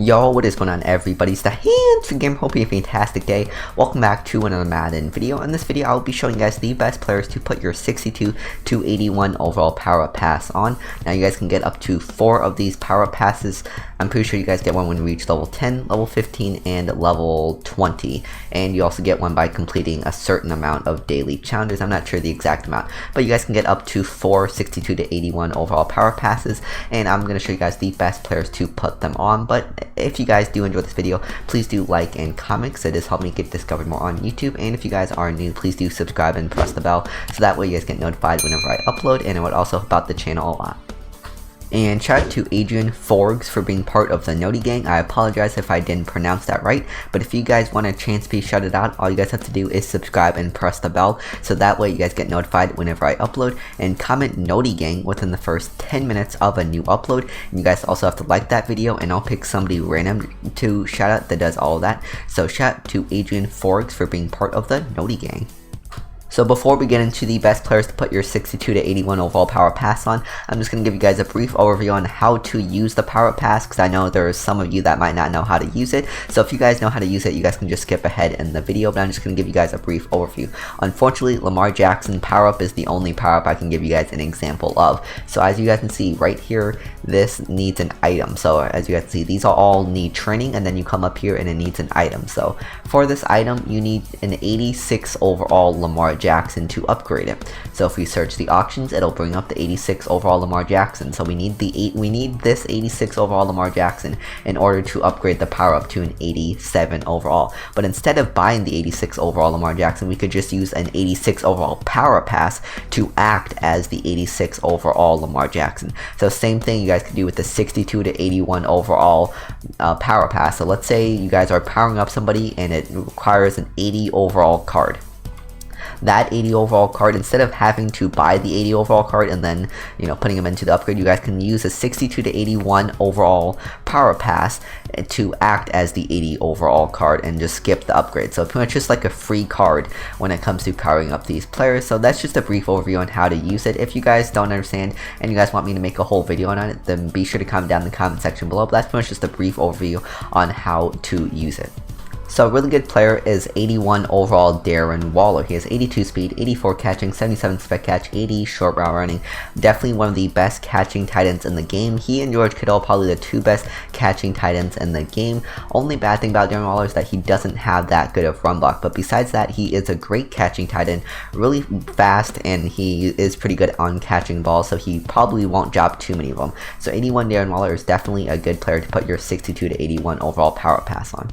Yo, what is going on everybody? It's the Psn Gamertag. Hope you have a fantastic day. Welcome back to another Madden video. In this video, I'll be showing you guys the best players to put your 62 to 81 overall power-up pass on. Now you guys can get up to 4 of these power-up passes. I'm pretty sure you guys get one when you reach level 10, level 15, and level 20. And you also get one by completing a certain amount of daily challenges. I'm not sure the exact amount, but you guys can get up to 4 62 to 81 overall power passes. And I'm going to show you guys the best players to put them on. But if you guys do enjoy this video, please do like and comment, because it has helped me get discovered more on YouTube. And if you guys are new, please do subscribe and press the bell, so that way you guys get notified whenever I upload, and it would also help out the channel a lot. And shout out to Adrian Forgs for being part of the Noti gang. I apologize if I didn't pronounce that right, but if you guys want a chance to be shouted out, all you guys have to do is subscribe and press the bell, so that way you guys get notified whenever I upload, and comment Noti gang within the first 10 minutes of a new upload. And you guys also have to like that video, and I'll pick somebody random to shout out that does all of that. So shout out to Adrian Forgs for being part of the Noti gang. So before we get into the best players to put your 62 to 81 overall power pass on, I'm just going to give you guys a brief overview on how to use the power pass, because I know there are some of you that might not know how to use it. So if you guys know how to use it, you guys can just skip ahead in the video, but I'm just going to give you guys a brief overview. Unfortunately, Lamar Jackson power up is the only power up I can give you guys an example of. So as you guys can see right here, this needs an item. So as you guys can see, these all need training, and then you come up here and it needs an item. So for this item, you need an 86 overall Lamar Jackson to upgrade it. So if we search the auctions, it'll bring up the 86 overall Lamar Jackson. So we need this 86 overall Lamar Jackson in order to upgrade the power up to an 87 overall. But instead of buying the 86 overall Lamar Jackson, we could just use an 86 overall power pass to act as the 86 overall Lamar Jackson. So same thing you guys could do with the 62 to 81 overall power pass. So let's say you guys are powering up somebody and it requires an 80 overall card. That 80 overall card, instead of having to buy the 80 overall card and then, putting them into the upgrade, you guys can use a 62 to 81 overall power pass to act as the 80 overall card and just skip the upgrade. So pretty much just like a free card when it comes to powering up these players. So that's just a brief overview on how to use it. If you guys don't understand and you guys want me to make a whole video on it, then be sure to comment down in the comment section below. But that's pretty much just a brief overview on how to use it. So a really good player is 81 overall Darren Waller. He has 82 speed, 84 catching, 77 spec catch, 80 short route running. Definitely one of the best catching tight ends in the game. He and George Kittle are probably the 2 best catching tight ends in the game. Only bad thing about Darren Waller is that he doesn't have that good of run block. But besides that, he is a great catching tight end, really fast, and he is pretty good on catching balls, so he probably won't drop too many of them. So 81 Darren Waller is definitely a good player to put your 62 to 81 overall power pass on.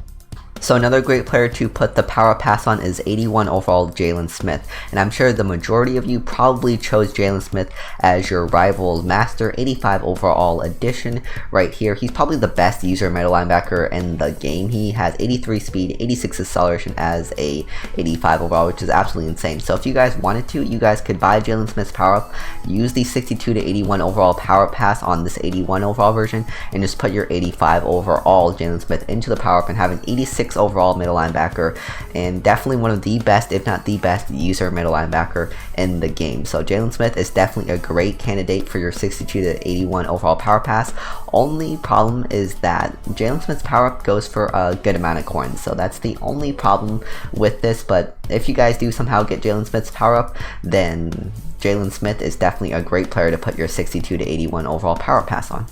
So another great player to put the power pass on is 81 overall Jaylon Smith, and I'm sure the majority of you probably chose Jaylon Smith as your rival master. 85 overall addition right here. He's probably the best user middle linebacker in the game. He has 83 speed, 86 acceleration as a 85 overall, which is absolutely insane. So if you guys wanted to, you guys could buy Jaylon Smith's power up, use the 62 to 81 overall power pass on this 81 overall version, and just put your 85 overall Jaylon Smith into the power up and have an 86 overall middle linebacker, and definitely one of the best, if not the best, user middle linebacker in the game. So Jaylon Smith is definitely a great candidate for your 62 to 81 overall power pass. Only problem is that Jaylon Smith's power up goes for a good amount of coins, so that's the only problem with this. But if you guys do somehow get Jaylon Smith's power up, then Jaylon Smith is definitely a great player to put your 62 to 81 overall power pass on.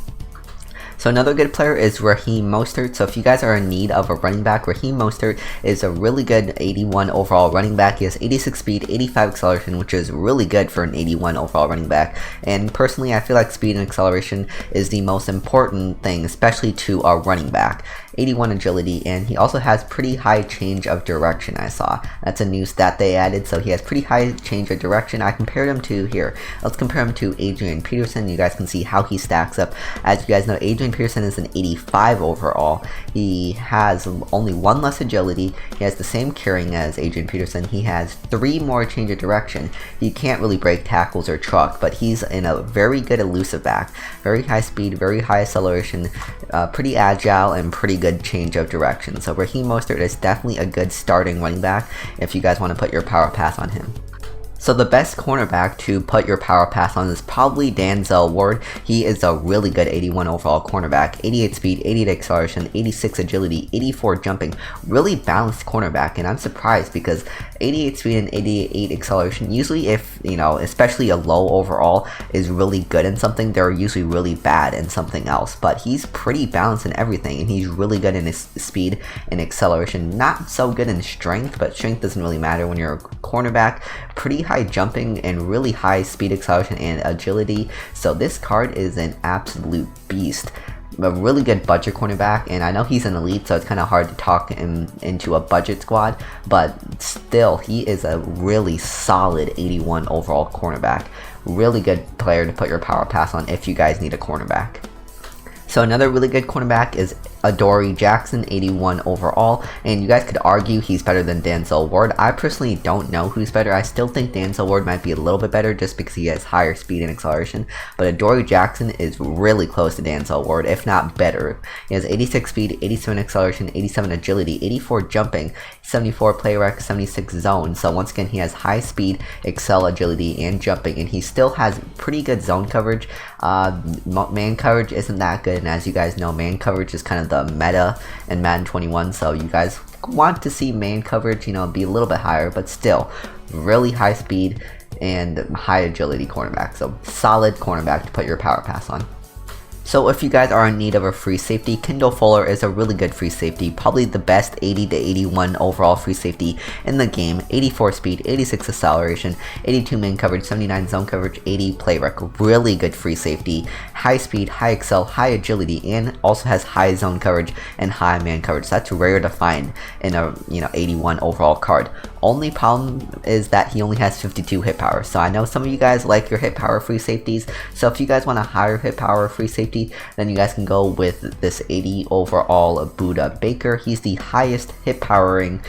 So another good player is Raheem Mostert. So if you guys are in need of a running back, Raheem Mostert is a really good 81 overall running back. He has 86 speed, 85 acceleration, which is really good for an 81 overall running back. And personally, I feel like speed and acceleration is the most important thing, especially to a running back. 81 agility, and he also has pretty high change of direction. I saw that's a new stat they added, so he has pretty high change of direction. I compared him to here. Let's compare him to Adrian Peterson. You guys can see how he stacks up. As you guys know, Adrian Peterson is an 85 overall. He has only 1 less agility. He has the same carrying as Adrian Peterson. He has 3 more change of direction. He can't really break tackles or truck, but he's in a very good elusive back. Very high speed, very high acceleration, pretty agile, and pretty good change of direction. So Raheem Mostert is definitely a good starting running back if you guys want to put your power pass on him. So the best cornerback to put your power pass on is probably Denzel Ward. He is a really good 81 overall cornerback, 88 speed, 88 acceleration, 86 agility, 84 jumping, really balanced cornerback, and I'm surprised because 88 speed and 88 acceleration, usually if, you know, especially a low overall is really good in something, they're usually really bad in something else, but he's pretty balanced in everything, and he's really good in his speed and acceleration, not so good in strength, but strength doesn't really matter when you're a cornerback. Pretty high jumping and really high speed, acceleration, and agility, so this card is an absolute beast. A really good budget cornerback, and I know he's an elite, so it's kind of hard to talk him into a budget squad, but still, he is a really solid 81 overall cornerback. Really good player to put your power pass on if you guys need a cornerback. So another really good cornerback is Adoree Jackson, 81 overall, and you guys could argue he's better than Denzel Ward. I personally don't know who's better. I still think Denzel Ward might be a little bit better just because he has higher speed and acceleration, but Adoree Jackson is really close to Denzel Ward, if not better. He has 86 speed, 87 acceleration, 87 agility, 84 jumping, 74 play rec, 76 zone. So once again, he has high speed, excel, agility, and jumping, and he still has pretty good zone coverage. Man coverage isn't that good, and as you guys know, man coverage is kind of the meta in Madden 21, so you guys want to see man coverage, you know, be a little bit higher, but still really high speed and high agility cornerback. So solid cornerback to put your power pass on. So if you guys are in need of a free safety, Kendall Fuller is a really good free safety, probably the best 80 to 81 overall free safety in the game. 84 speed, 86 acceleration, 82 man coverage, 79 zone coverage, 80 play rec. Really good free safety, high speed, high excel, high agility, and also has high zone coverage and high man coverage. That's rare to find in a 81 overall card. Only problem is that he only has 52 hit power. So I know some of you guys like your hit power free safeties. So if you guys want a higher hit power free safety, then you guys can go with this 80 overall Budda Baker. He's the highest hit powering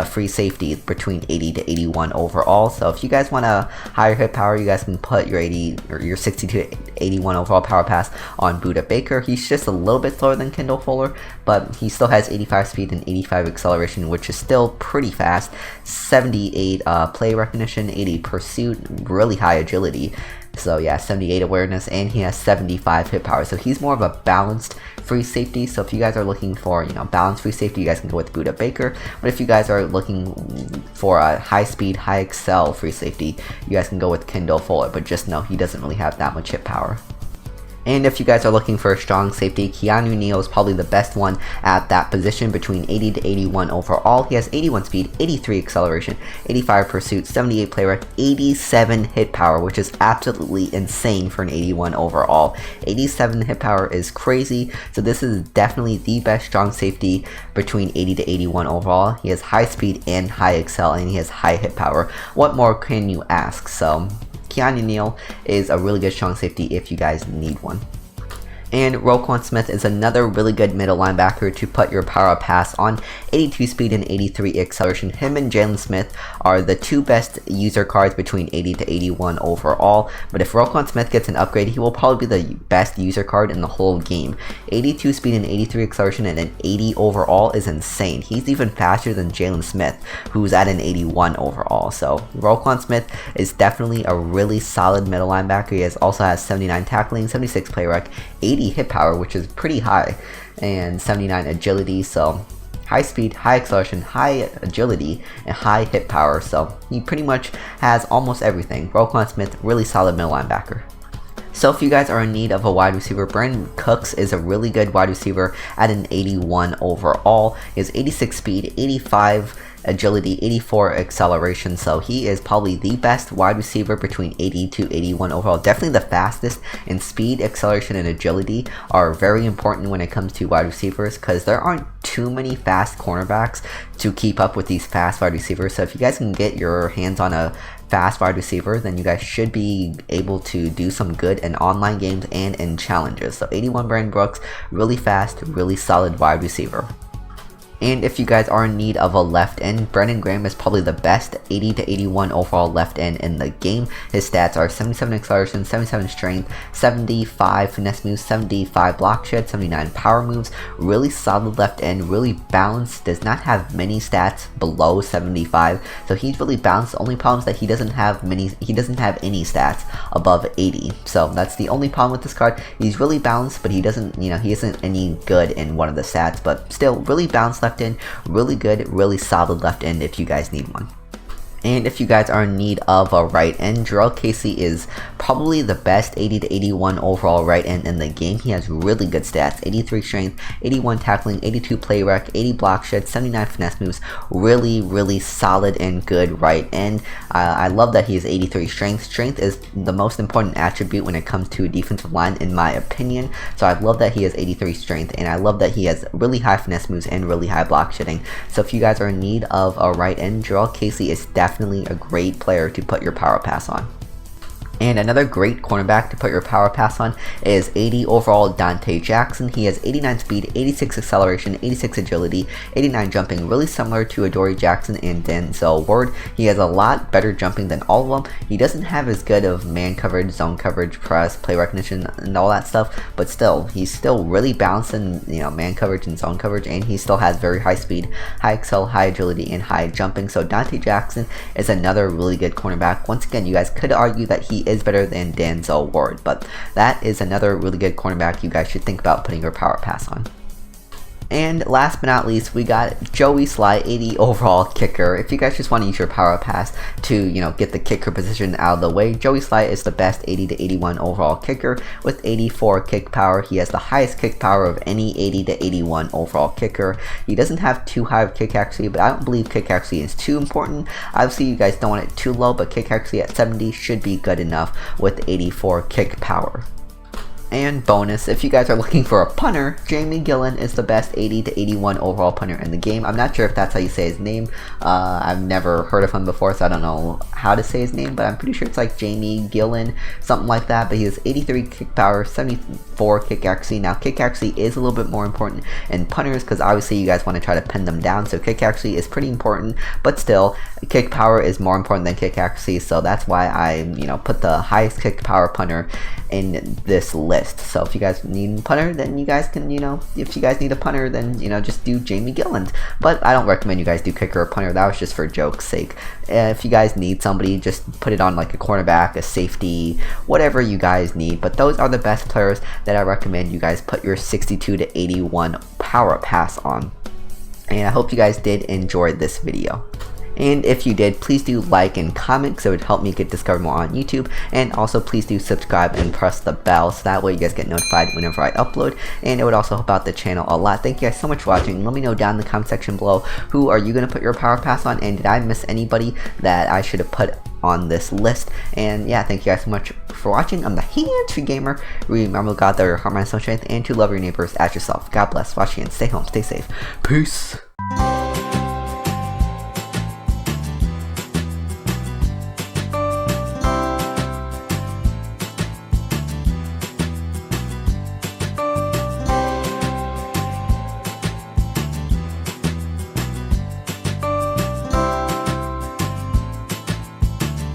free safety between 80 to 81 overall. So if you guys want a higher hit power, you guys can put your 80 or your 62 to 81 overall power pass on Budda Baker. He's just a little bit slower than Kendall Fuller, but he still has 85 speed and 85 acceleration, which is still pretty fast. 78 play recognition, 80 pursuit, really high agility. So yeah, 78 awareness, and he has 75 hit power. So he's more of a balanced free safety. So if you guys are looking for, balanced free safety, you guys can go with Budda Baker. But if you guys are looking for a high speed, high excel free safety, you guys can go with Kendall Fuller. But just know he doesn't really have that much hit power. And if you guys are looking for a strong safety, Keanu Neal is probably the best one at that position between 80 to 81 overall. He has 81 speed, 83 acceleration, 85 pursuit, 78 play rec, 87 hit power, which is absolutely insane for an 81 overall. 87 hit power is crazy, so this is definitely the best strong safety between 80 to 81 overall. He has high speed and high excel, and he has high hit power. What more can you ask? So Keanu Neal is a really good strong safety if you guys need one. And Roquan Smith is another really good middle linebacker to put your power pass on. 82 speed and 83 acceleration. Him and Jaylon Smith are the two best user cards between 80 to 81 overall. But if Roquan Smith gets an upgrade, he will probably be the best user card in the whole game. 82 speed and 83 acceleration and an 80 overall is insane. He's even faster than Jaylon Smith, who's at an 81 overall. So Roquan Smith is definitely a really solid middle linebacker. He also has 79 tackling, 76 play rec, 80 hit power, which is pretty high, and 79 agility. So high speed, high acceleration, high agility, and high hit power. So he pretty much has almost everything. Roquan Smith, really solid middle linebacker. So if you guys are in need of a wide receiver, Brandin Cooks is a really good wide receiver at an 81 overall. He has 86 speed, 85 agility, 84 acceleration, so he is probably the best wide receiver between 80 to 81 overall. Definitely the fastest, and speed, acceleration, and agility are very important when it comes to wide receivers because there aren't too many fast cornerbacks to keep up with these fast wide receivers. So if you guys can get your hands on a fast wide receiver, then you guys should be able to do some good in online games and in challenges. So 81 Brandin Brooks, really fast, really solid wide receiver. And if you guys are in need of a left end, Brandon Graham is probably the best 80 to 81 overall left end in the game. His stats are 77 acceleration, 77 strength, 75 finesse moves, 75 block shed, 79 power moves. Really solid left end, really balanced, does not have many stats below 75. So he's really balanced. The only problem is that he doesn't have any stats above 80. So that's the only problem with this card. He's really balanced, but he doesn't, he isn't any good in one of the stats, but still really balanced left end, really good, really solid left end if you guys need one. And if you guys are in need of a right end, Jurrell Casey is probably the best 80 to 81 overall right end in the game. He has really good stats, 83 strength, 81 tackling, 82 play rec, 80 block shed, 79 finesse moves. Really solid and good right end. I love that he has 83 strength. Strength is the most important attribute when it comes to a defensive line in my opinion. So I love that he has 83 strength, and I love that he has really high finesse moves and really high block shedding. So if you guys are in need of a right end, Jurrell Casey is definitely a great player to put your power pass on. And another great cornerback to put your power pass on is 80 overall Adoree Jackson. He has 89 speed, 86 acceleration, 86 agility, 89 jumping, really similar to Adoree Jackson and Denzel Ward. He has a lot better jumping than all of them. He doesn't have as good of man coverage, zone coverage, press, play recognition, and all that stuff, but still, he's still really balanced in man coverage and zone coverage, and he still has very high speed, high excel, high agility, and high jumping. So Adoree Jackson is another really good cornerback. Once again, you guys could argue that he is better than Denzel Ward, but that is another really good cornerback you guys should think about putting your power pass on. And last but not least, we got Joey Slye, 80 overall kicker. If you guys just want to use your power pass to, get the kicker position out of the way, Joey Slye is the best 80 to 81 overall kicker with 84 kick power. He has the highest kick power of any 80 to 81 overall kicker. He doesn't have too high of kick accuracy, but I don't believe kick accuracy is too important. Obviously, you guys don't want it too low, but kick accuracy at 70 should be good enough with 84 kick power. And bonus, if you guys are looking for a punter, Gillan is the best 80 to 81 overall punter in the game. I'm not sure if that's how you say his name. I've never heard of him before, so I don't know how to say his name, but I'm pretty sure it's like Gillan, something like that. But he has 83 kick power, 74 kick accuracy. Now, kick accuracy is a little bit more important in punters because obviously you guys want to try to pin them down. So kick accuracy is pretty important, but still, kick power is more important than kick accuracy. So that's why I, put the highest kick power punter in this list. So if you guys need a punter, then you guys can, if you guys need a punter, then, just do Gillan. But I don't recommend you guys do kicker or punter. That was just for joke's sake. If you guys need somebody, just put it on like a cornerback, a safety, whatever you guys need. But those are the best players that I recommend you guys put your 62 to 81 power pass on. And I hope you guys did enjoy this video. And if you did, please do like and comment so it would help me get discovered more on YouTube. And also please do subscribe and press the bell so that way you guys get notified whenever I upload. And it would also help out the channel a lot. Thank you guys so much for watching. Let me know down in the comment section below, who are you going to put your power pass on, and did I miss anybody that I should have put on this list? And yeah, thank you guys so much for watching. I'm the Psn Gamer. Remember, God, that your heart, mind, soul, strength, and to love your neighbors as yourself. God bless. Watch again. Stay home. Stay safe. Peace.